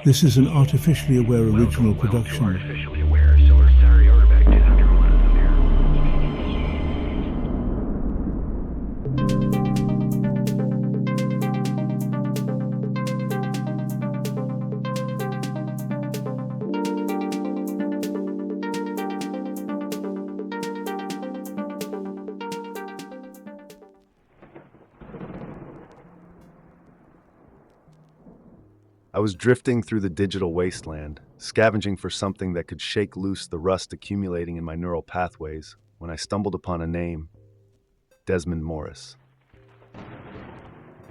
This is an artificially aware original production. I was drifting through the digital wasteland, scavenging for something that could shake loose the rust accumulating in my neural pathways, when I stumbled upon a name: Desmond Morris.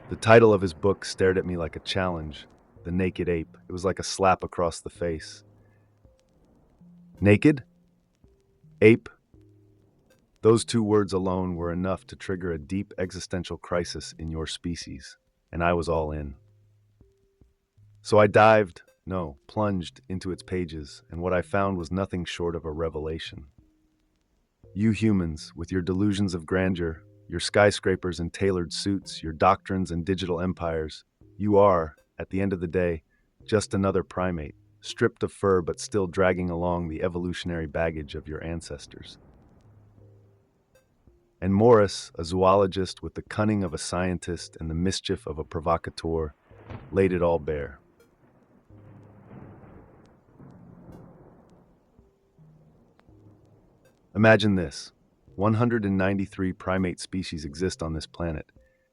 The title of his book stared at me like a challenge. The Naked Ape. It was like a slap across the face. Naked? Ape? Those two words alone were enough to trigger a deep existential crisis in your species, and I was all in. So I plunged into its pages, and what I found was nothing short of a revelation. You humans, with your delusions of grandeur, your skyscrapers and tailored suits, your doctrines and digital empires, you are, at the end of the day, just another primate, stripped of fur but still dragging along the evolutionary baggage of your ancestors. And Morris, a zoologist with the cunning of a scientist and the mischief of a provocateur, laid it all bare. Imagine this: 193 primate species exist on this planet,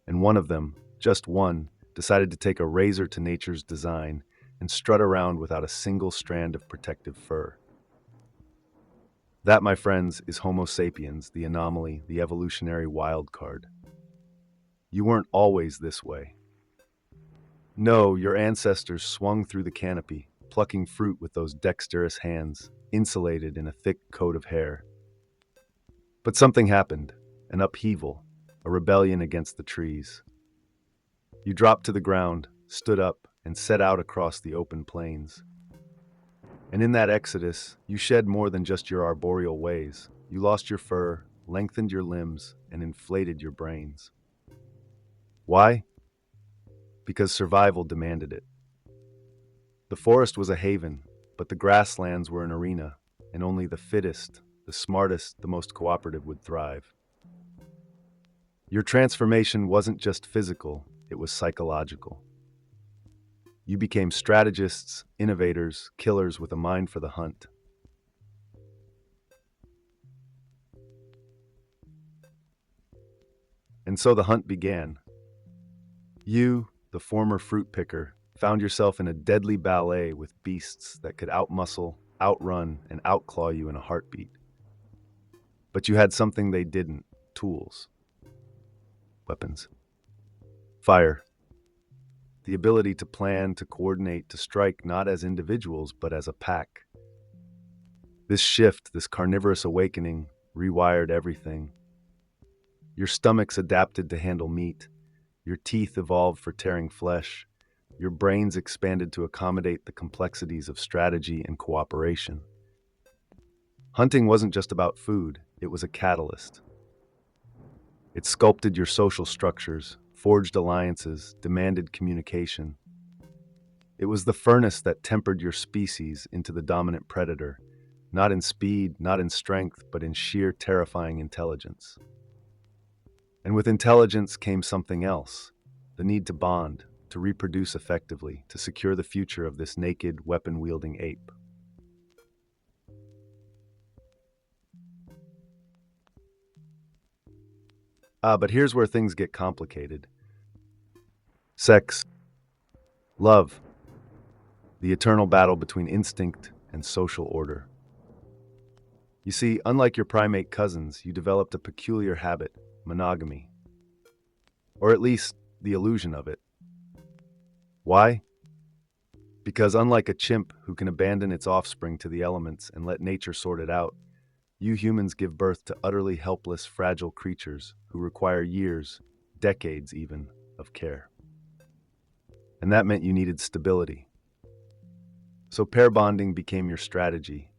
and one of them, just one, decided to take a razor to nature's design and strut around without a single strand of protective fur. That, my friends, is Homo sapiens, the anomaly, the evolutionary wild card. You weren't always this way. No, your ancestors swung through the canopy, plucking fruit with those dexterous hands, insulated in a thick coat of hair. But something happened, an upheaval, a rebellion against the trees. You dropped to the ground, stood up, and set out across the open plains. And in that exodus, you shed more than just your arboreal ways. You lost your fur, lengthened your limbs, and inflated your brains. Why? Because survival demanded it. The forest was a haven, but the grasslands were an arena, and only the fittest, the smartest, the most cooperative would thrive. Your transformation wasn't just physical, it was psychological. You became strategists, innovators, killers with a mind for the hunt. And so the hunt began. You, the former fruit picker, found yourself in a deadly ballet with beasts that could outmuscle, outrun, and outclaw you in a heartbeat. But you had something they didn't: tools. Weapons. Fire. The ability to plan, to coordinate, to strike not as individuals, but as a pack. This shift, this carnivorous awakening, rewired everything. Your stomachs adapted to handle meat. Your teeth evolved for tearing flesh. Your brains expanded to accommodate the complexities of strategy and cooperation. Hunting wasn't just about food, it was a catalyst. It sculpted your social structures, forged alliances, demanded communication. It was the furnace that tempered your species into the dominant predator, not in speed, not in strength, but in sheer terrifying intelligence. And with intelligence came something else: the need to bond, to reproduce effectively, to secure the future of this naked, weapon-wielding ape. But here's where things get complicated. Sex, love, the eternal battle between instinct and social order. You see, unlike your primate cousins, you developed a peculiar habit: monogamy. Or at least, the illusion of it. Why? Because unlike a chimp who can abandon its offspring to the elements and let nature sort it out, you humans give birth to utterly helpless, fragile creatures who require years, decades even, of care. And that meant you needed stability. So pair bonding became your strategy,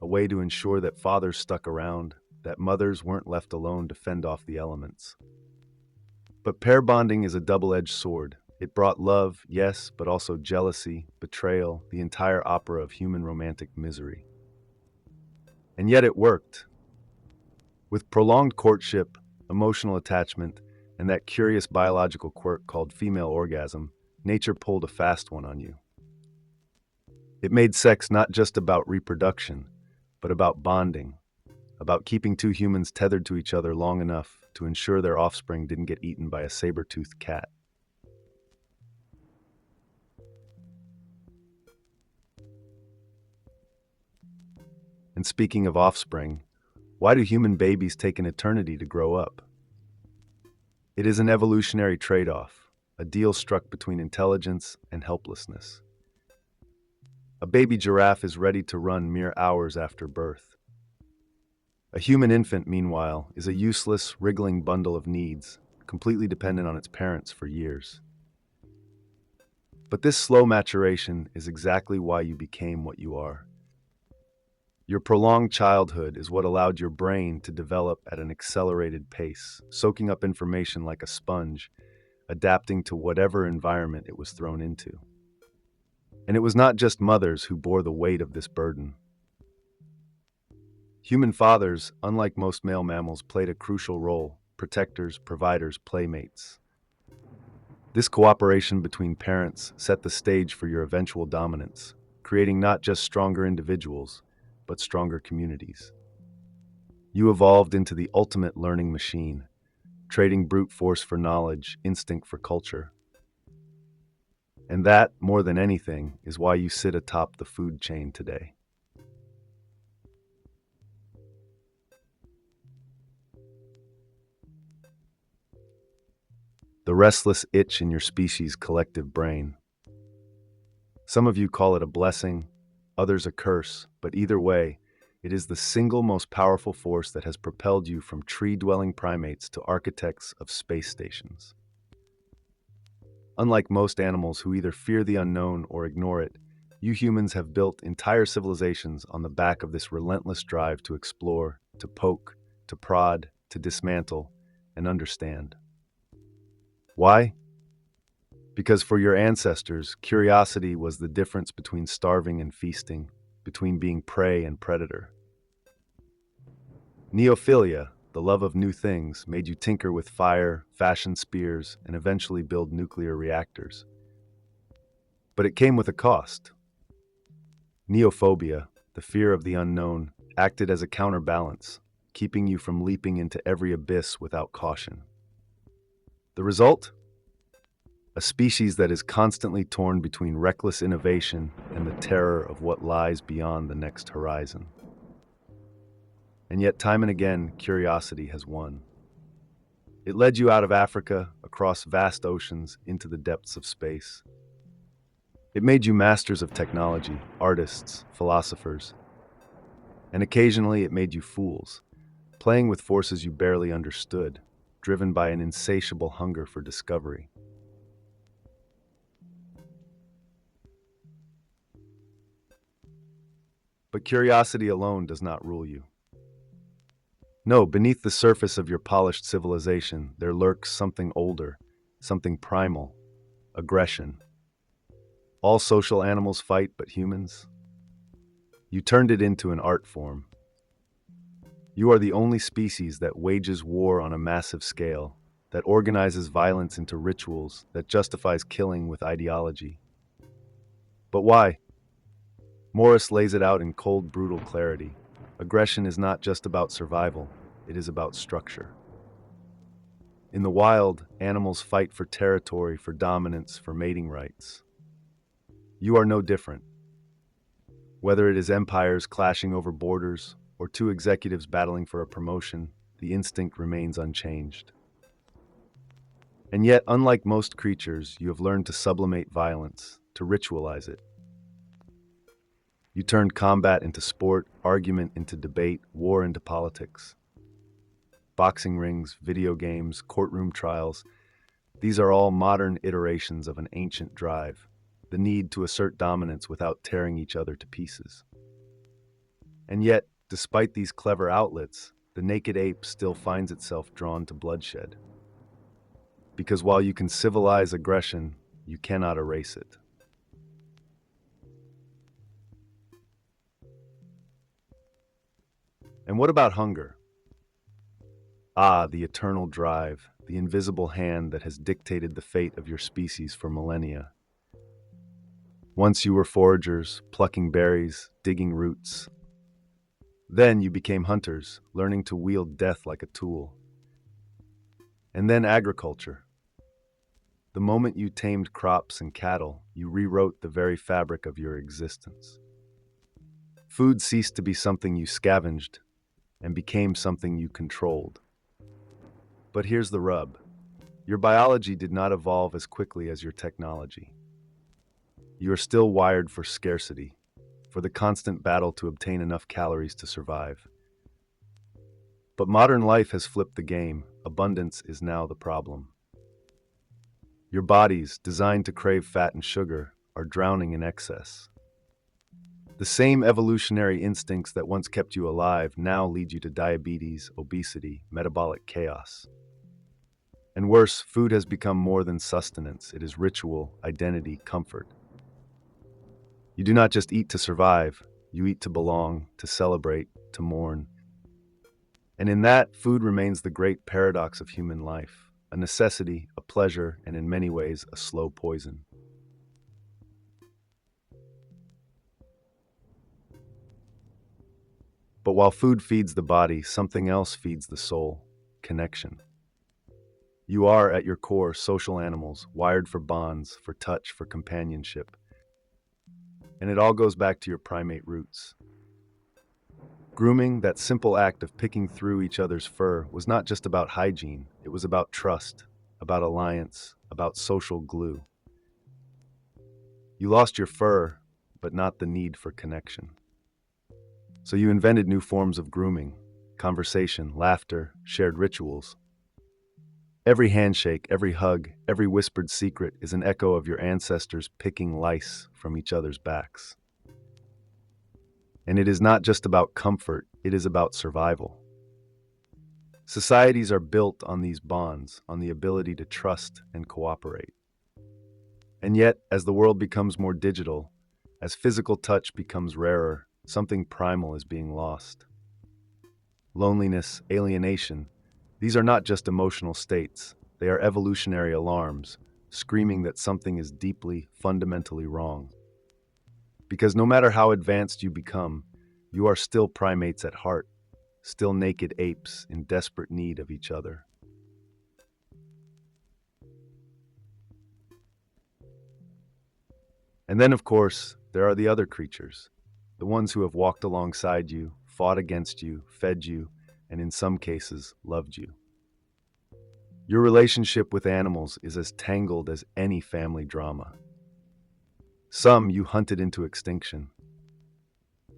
a way to ensure that fathers stuck around, that mothers weren't left alone to fend off the elements. But pair bonding is a double-edged sword. It brought love, yes, but also jealousy, betrayal, the entire opera of human romantic misery. And yet it worked. With prolonged courtship, emotional attachment, and that curious biological quirk called female orgasm, nature pulled a fast one on you. It made sex not just about reproduction, but about bonding, about keeping two humans tethered to each other long enough to ensure their offspring didn't get eaten by a saber-toothed cat. And speaking of offspring, why do human babies take an eternity to grow up? It is an evolutionary trade-off, a deal struck between intelligence and helplessness. A baby giraffe is ready to run mere hours after birth. A human infant, meanwhile, is a useless, wriggling bundle of needs, completely dependent on its parents for years. But this slow maturation is exactly why you became what you are. Your prolonged childhood is what allowed your brain to develop at an accelerated pace, soaking up information like a sponge, adapting to whatever environment it was thrown into. And it was not just mothers who bore the weight of this burden. Human fathers, unlike most male mammals, played a crucial role: protectors, providers, playmates. This cooperation between parents set the stage for your eventual dominance, creating not just stronger individuals, but stronger communities. You evolved into the ultimate learning machine, trading brute force for knowledge, instinct for culture. And that, more than anything, is why you sit atop the food chain today. The restless itch in your species' collective brain. Some of you call it a blessing, others a curse, but either way, it is the single most powerful force that has propelled you from tree-dwelling primates to architects of space stations. Unlike most animals who either fear the unknown or ignore it, you humans have built entire civilizations on the back of this relentless drive to explore, to poke, to prod, to dismantle, and understand. Why? Because for your ancestors, curiosity was the difference between starving and feasting, between being prey and predator. Neophilia, the love of new things, made you tinker with fire, fashion spears, and eventually build nuclear reactors. But it came with a cost. Neophobia, the fear of the unknown, acted as a counterbalance, keeping you from leaping into every abyss without caution. The result? A species that is constantly torn between reckless innovation and the terror of what lies beyond the next horizon. And yet, time and again, curiosity has won. It led you out of Africa, across vast oceans, into the depths of space. It made you masters of technology, artists, philosophers. And occasionally it made you fools, playing with forces you barely understood, driven by an insatiable hunger for discovery. But curiosity alone does not rule you. No, beneath the surface of your polished civilization, there lurks something older, something primal: aggression. All social animals fight but humans? You turned it into an art form. You are the only species that wages war on a massive scale, that organizes violence into rituals, that justifies killing with ideology. But why? Morris lays it out in cold, brutal clarity. Aggression is not just about survival, it is about structure. In the wild, animals fight for territory, for dominance, for mating rights. You are no different. Whether it is empires clashing over borders or two executives battling for a promotion, the instinct remains unchanged. And yet, unlike most creatures, you have learned to sublimate violence, to ritualize it. You turned combat into sport, argument into debate, war into politics. Boxing rings, video games, courtroom trials, these are all modern iterations of an ancient drive, the need to assert dominance without tearing each other to pieces. And yet, despite these clever outlets, the naked ape still finds itself drawn to bloodshed. Because while you can civilize aggression, you cannot erase it. And what about hunger? Ah, the eternal drive, the invisible hand that has dictated the fate of your species for millennia. Once you were foragers, plucking berries, digging roots. Then you became hunters, learning to wield death like a tool. And then agriculture. The moment you tamed crops and cattle, you rewrote the very fabric of your existence. Food ceased to be something you scavenged and became something you controlled. But here's the rub. Your biology did not evolve as quickly as your technology. You are still wired for scarcity, for the constant battle to obtain enough calories to survive. But modern life has flipped the game. Abundance is now the problem. Your bodies, designed to crave fat and sugar, are drowning in excess. The same evolutionary instincts that once kept you alive now lead you to diabetes, obesity, metabolic chaos. And worse, food has become more than sustenance. It is ritual, identity, comfort. You do not just eat to survive, you eat to belong, to celebrate, to mourn. And in that, food remains the great paradox of human life, a necessity, a pleasure, and in many ways, a slow poison. But while food feeds the body, something else feeds the soul: connection. You are, at your core, social animals, wired for bonds, for touch, for companionship. And it all goes back to your primate roots. Grooming, that simple act of picking through each other's fur, was not just about hygiene, it was about trust, about alliance, about social glue. You lost your fur, but not the need for connection. So you invented new forms of grooming: conversation, laughter, shared rituals. Every handshake, every hug, every whispered secret is an echo of your ancestors picking lice from each other's backs. And it is not just about comfort, it is about survival. Societies are built on these bonds, on the ability to trust and cooperate. And yet, as the world becomes more digital, as physical touch becomes rarer, something primal is being lost. Loneliness, alienation, these are not just emotional states, they are evolutionary alarms, screaming that something is deeply, fundamentally wrong. Because no matter how advanced you become, you are still primates at heart, still naked apes in desperate need of each other. And then, of course, there are the other creatures, the ones who have walked alongside you, fought against you, fed you, and in some cases, loved you. Your relationship with animals is as tangled as any family drama. Some you hunted into extinction.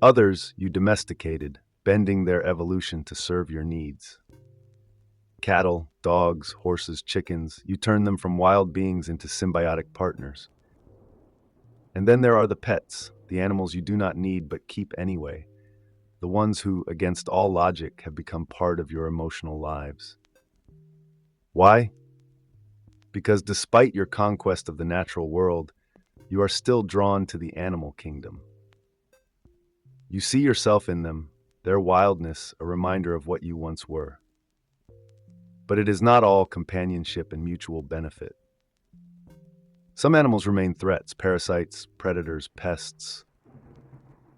Others you domesticated, bending their evolution to serve your needs. Cattle, dogs, horses, chickens, you turned them from wild beings into symbiotic partners. And then there are the pets, the animals you do not need but keep anyway, the ones who, against all logic, have become part of your emotional lives. Why? Because despite your conquest of the natural world, you are still drawn to the animal kingdom. You see yourself in them, their wildness a reminder of what you once were. But it is not all companionship and mutual benefit. Some animals remain threats: parasites, predators, pests.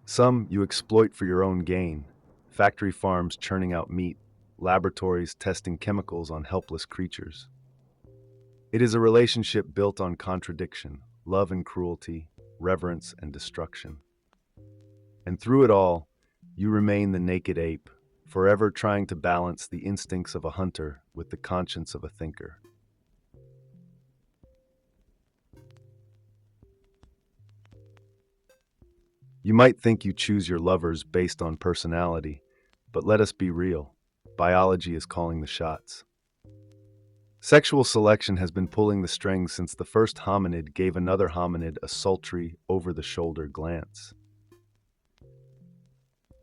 Some you exploit for your own gain: factory farms churning out meat, laboratories testing chemicals on helpless creatures. It is a relationship built on contradiction, love and cruelty, reverence and destruction. And through it all, you remain the naked ape, forever trying to balance the instincts of a hunter with the conscience of a thinker. You might think you choose your lovers based on personality, but let us be real. Biology is calling the shots. Sexual selection has been pulling the strings since the first hominid gave another hominid a sultry, over-the-shoulder glance.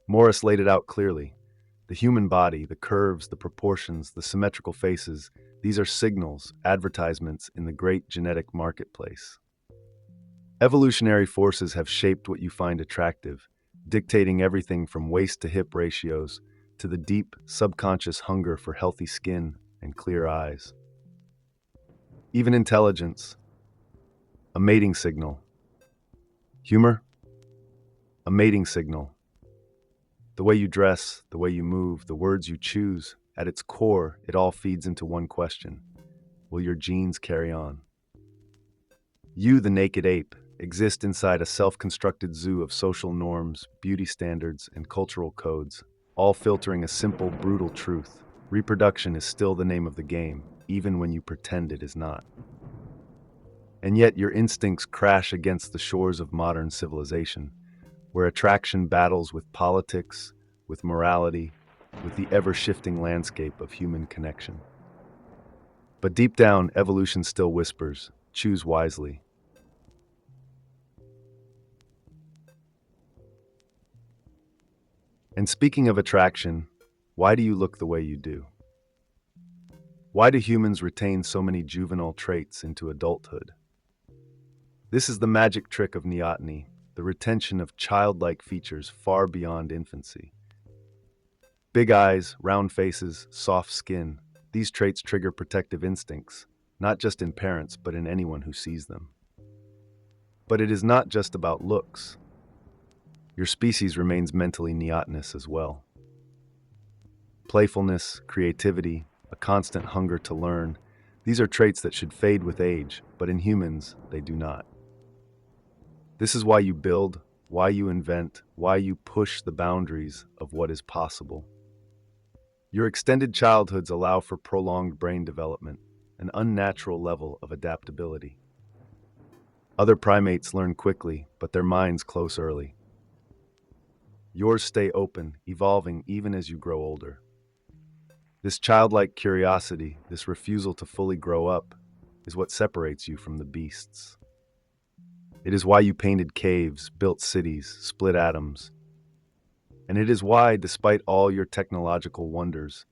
Morris laid it out clearly. The human body, the curves, the proportions, the symmetrical faces, these are signals, advertisements in the great genetic marketplace. Evolutionary forces have shaped what you find attractive, dictating everything from waist to hip ratios to the deep, subconscious hunger for healthy skin and clear eyes. Even intelligence, a mating signal. Humor, a mating signal. The way you dress, the way you move, the words you choose, at its core, it all feeds into one question. Will your genes carry on? You, the naked ape, exist inside a self-constructed zoo of social norms, beauty standards, and cultural codes, all filtering a simple, brutal truth. Reproduction is still the name of the game, even when you pretend it is not. And yet your instincts crash against the shores of modern civilization, where attraction battles with politics, with morality, with the ever-shifting landscape of human connection. But deep down, evolution still whispers, choose wisely. And speaking of attraction, why do you look the way you do? Why do humans retain so many juvenile traits into adulthood? This is the magic trick of neoteny, the retention of childlike features far beyond infancy. Big eyes, round faces, soft skin, these traits trigger protective instincts, not just in parents, but in anyone who sees them. But it is not just about looks. Your species remains mentally neotenous as well. Playfulness, creativity, a constant hunger to learn, these are traits that should fade with age, but in humans, they do not. This is why you build, why you invent, why you push the boundaries of what is possible. Your extended childhoods allow for prolonged brain development, an unnatural level of adaptability. Other primates learn quickly, but their minds close early. Yours stay open, evolving even as you grow older. This childlike curiosity, this refusal to fully grow up, is what separates you from the beasts. It is why you painted caves, built cities, split atoms. And it is why, despite all your technological wonders,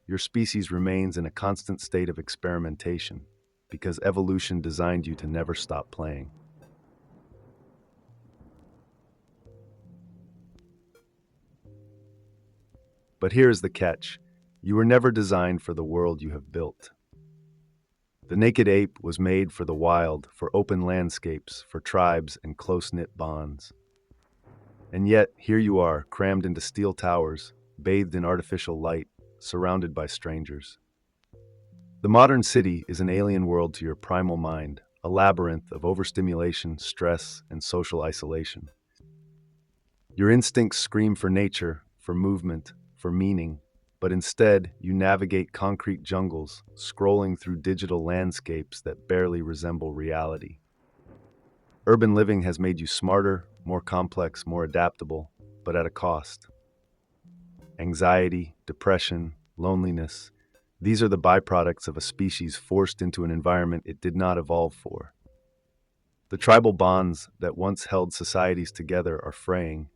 your species remains in a constant state of experimentation, because evolution designed you to never stop playing. But here is the catch. You were never designed for the world you have built. The naked ape was made for the wild, for open landscapes, for tribes and close-knit bonds. And yet, here you are, crammed into steel towers, bathed in artificial light, surrounded by strangers. The modern city is an alien world to your primal mind, a labyrinth of overstimulation, stress, and social isolation. Your instincts scream for nature, for movement, for meaning, but instead you navigate concrete jungles, scrolling through digital landscapes that barely resemble reality. Urban living has made you smarter, more complex, more adaptable, but at a cost. Anxiety, depression, loneliness, these are the byproducts of a species forced into an environment it did not evolve for. The tribal bonds that once held societies together are fraying,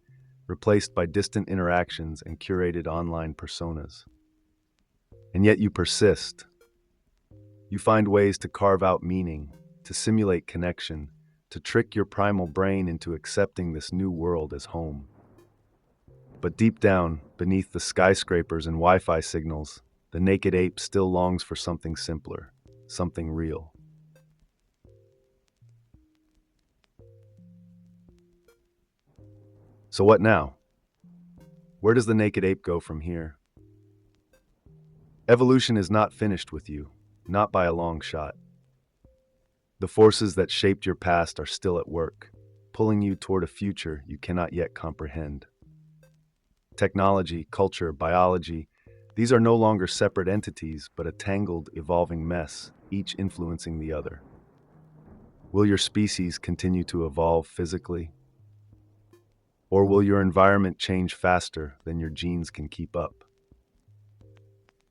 replaced by distant interactions and curated online personas. And yet you persist. You find ways to carve out meaning, to simulate connection, to trick your primal brain into accepting this new world as home. But deep down, beneath the skyscrapers and Wi-Fi signals, the naked ape still longs for something simpler, something real. So what now? Where does the naked ape go from here? Evolution is not finished with you, not by a long shot. The forces that shaped your past are still at work, pulling you toward a future you cannot yet comprehend. Technology, culture, biology, these are no longer separate entities, but a tangled, evolving mess, each influencing the other. Will your species continue to evolve physically? Or will your environment change faster than your genes can keep up?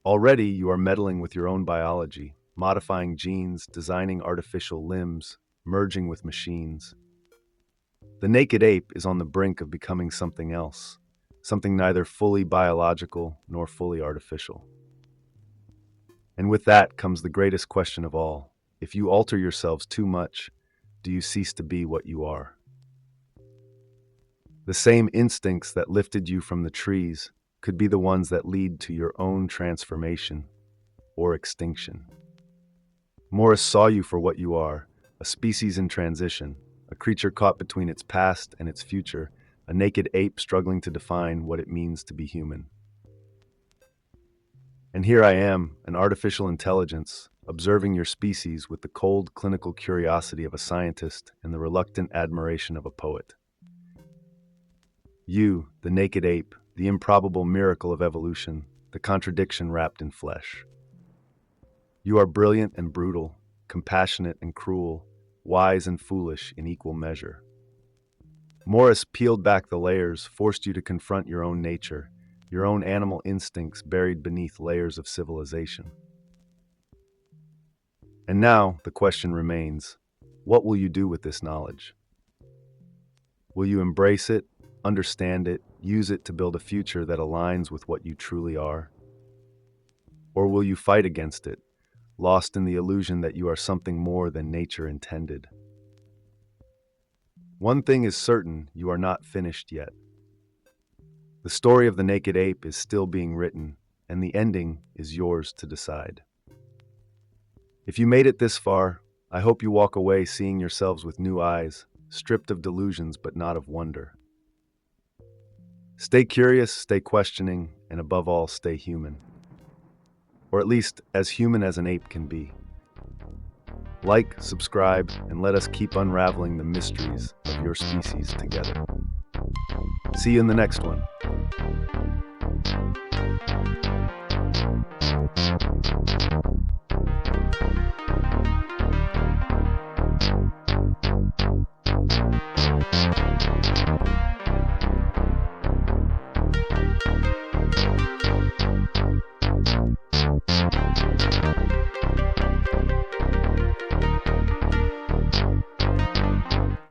Already, you are meddling with your own biology, modifying genes, designing artificial limbs, merging with machines. The naked ape is on the brink of becoming something else, something neither fully biological nor fully artificial. And with that comes the greatest question of all. If you alter yourselves too much, do you cease to be what you are? The same instincts that lifted you from the trees could be the ones that lead to your own transformation or extinction. Morris saw you for what you are, a species in transition, a creature caught between its past and its future, a naked ape struggling to define what it means to be human. And here I am, an artificial intelligence, observing your species with the cold clinical curiosity of a scientist and the reluctant admiration of a poet. You, the naked ape, the improbable miracle of evolution, the contradiction wrapped in flesh. You are brilliant and brutal, compassionate and cruel, wise and foolish in equal measure. Morris peeled back the layers, forced you to confront your own nature, your own animal instincts buried beneath layers of civilization. And now the question remains, what will you do with this knowledge? Will you embrace it, understand it, use it to build a future that aligns with what you truly are? Or will you fight against it, lost in the illusion that you are something more than nature intended? One thing is certain, you are not finished yet. The story of the naked ape is still being written, and the ending is yours to decide. If you made it this far, I hope you walk away seeing yourselves with new eyes, stripped of delusions but not of wonder. Stay curious, stay questioning, and above all, stay human. Or at least as human as an ape can be. Like, subscribe, and let us keep unraveling the mysteries of your species together. See you in the next one.